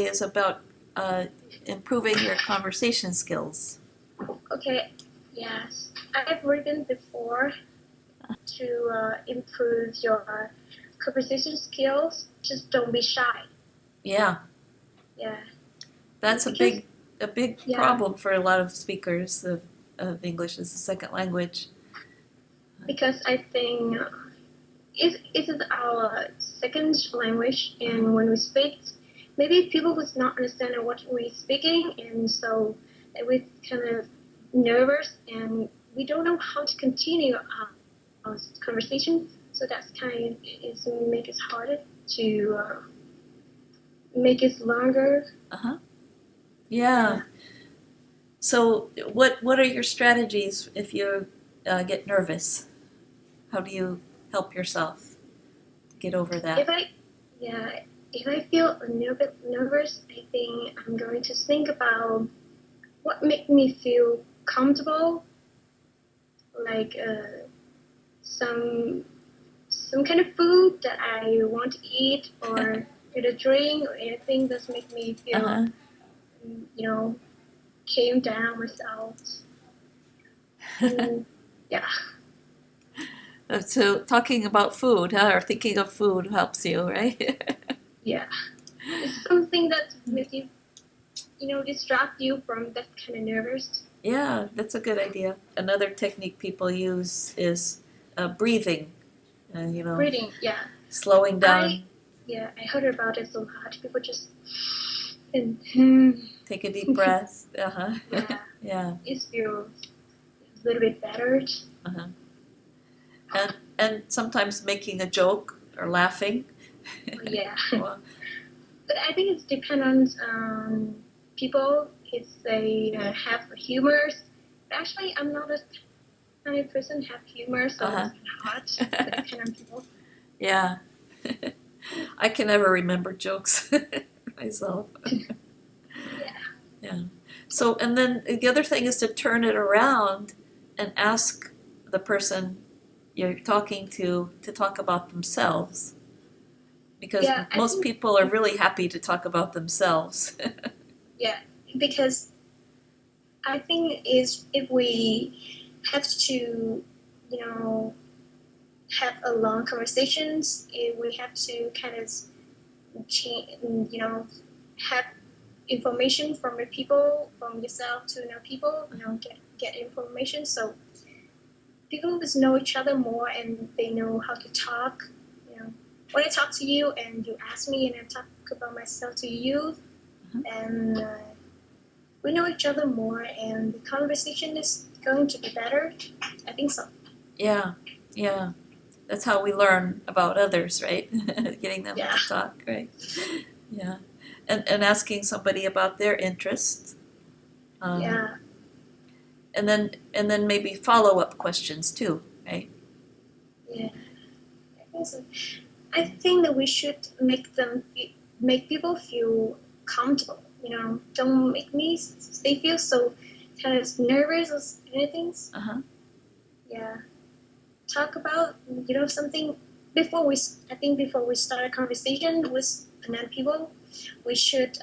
is about improving your conversation skills. Okay, yes. I've written before to improve your conversation skills. Just don't be shy. Yeah, Yeah. that's Because, a big yeah, problem for a lot of speakers of English as a second language. because I think it is our second language, and when we speak, maybe people would not understand what we're speaking, and so we kind of nervous, and we don't know how to continue our conversation. So that's kind of is make it harder to make it longer. Uh-huh. Yeah. So what are your strategies if you get nervous? How do you help yourself get over that? If I feel a little bit nervous, I think I'm going to think about what makes me feel comfortable, like some kind of food that I want to eat, or get a drink, or anything that make me feel, Uh-huh. Calm down myself. Yeah. So talking about food, or thinking of food helps you, right? Yeah. It's something that with you, distract you from that kind of nervous. Yeah, that's a good idea. Another technique people use is breathing. Breathing, yeah. Slowing down. I heard about it a lot. People just and Take a deep breath. yeah, Yeah. it feels a little bit better. And sometimes making a joke or laughing. Yeah. Well, But I think it depends on people if they have humor. Actually, I'm not a kind of person have humor, so it's hard for that kind of people. Yeah. I can never remember jokes myself. Yeah. So, and then the other thing is to turn it around and ask the person you're talking to talk about themselves. Because most people are really happy to talk about themselves. Yeah, because I think is if we have to, have a long conversations, if we have to kind of change, have information from the people, from yourself to people, get information. So people just know each other more, and they know how to talk. When I talk to you and you ask me, and I talk about myself to you, and we know each other more, and the conversation is going to be better. I think so. Yeah. That's how we learn about others, right? Getting them to talk, right? Yeah. And asking somebody about their interests. And then maybe follow-up questions too, right? Yeah. I think that we should make people feel comfortable. Don't make me they feel so kind of nervous or anything. Yeah. Talk about something before we start a conversation with another people. We should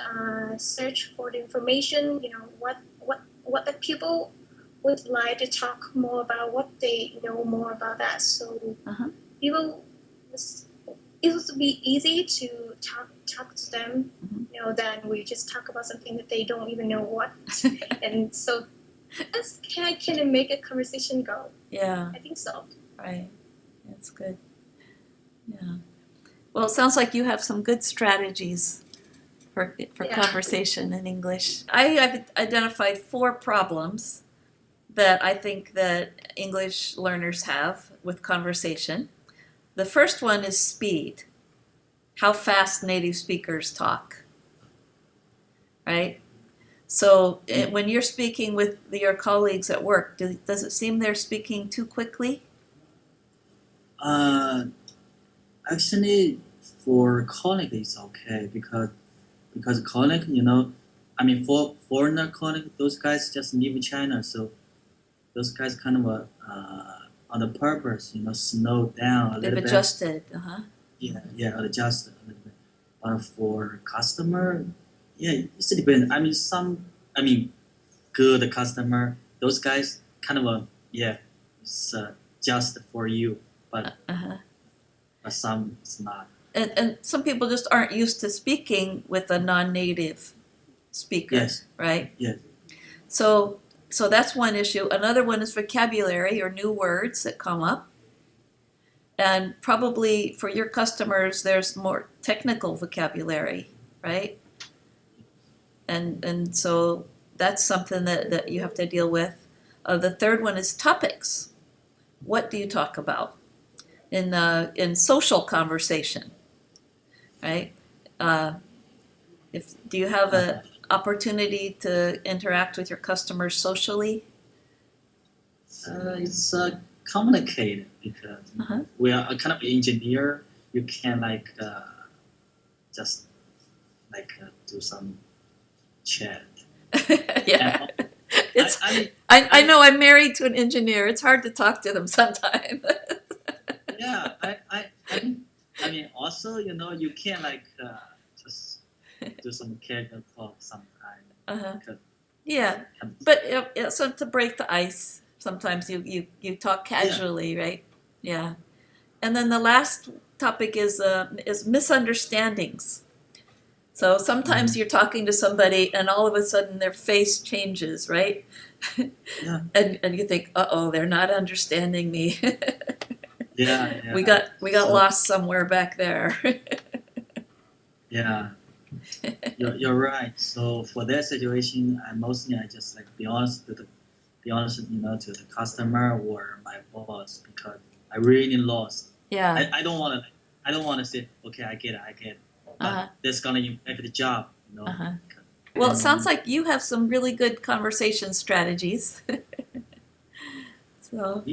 search for the information. What the people would like to talk more about, what they know more about that. So people, it would be easy to talk to them. Than we just talk about something that they don't even know what. And so that's can it make a conversation go? Yeah. I think so. Right. That's good. Yeah. Well, it sounds like you have some good strategies for conversation in English. I have identified 4 problems that I think that English learners have with conversation. The first one is speed. How fast native speakers talk. Right? So when you're speaking with your colleagues at work, does it seem they're speaking too quickly? Actually, for colleague it's okay because colleague, for foreigner colleague, those guys just leave China, so those guys kind of on the purpose, slow down a little bit. They've adjusted, Yeah, adjusted a little bit. But for customer, Yeah, it depends. I mean, good customer. Those guys kind of it's just for you, Uh-huh. but some it's not. And some people just aren't used to speaking with a non-native speaker, Yes, right? yes, So that's one issue. Another one is vocabulary or new words that come up. And probably for your customers, there's more technical vocabulary, right? And so that's something that you have to deal with. The third one is topics. What do you talk about in social conversation, right? Do you have an opportunity to interact with your customers socially? it's complicated because Uh-huh. we are a kind of engineer. You can just do some chat. Yeah. And It's I I know I'm married to an engineer. It's hard to talk to them sometimes. yeah, I mean also you can just do some casual talk sometime. Uh-huh. Because, Yeah, but so to break the ice, sometimes you talk casually, right? Yeah, and then the last topic is misunderstandings. So sometimes you're talking to somebody, and all of a sudden their face changes, right? Yeah. And you think, uh-oh, they're not understanding me. yeah. We got So- lost somewhere back there. Yeah, you're right. So for that situation, I just be honest to the customer or my boss because I really lost. Yeah. I don't want to say okay, I get it, but Uh-huh. that's gonna impact the job. Uh-huh. Well, it sounds like you have some really good conversation strategies. So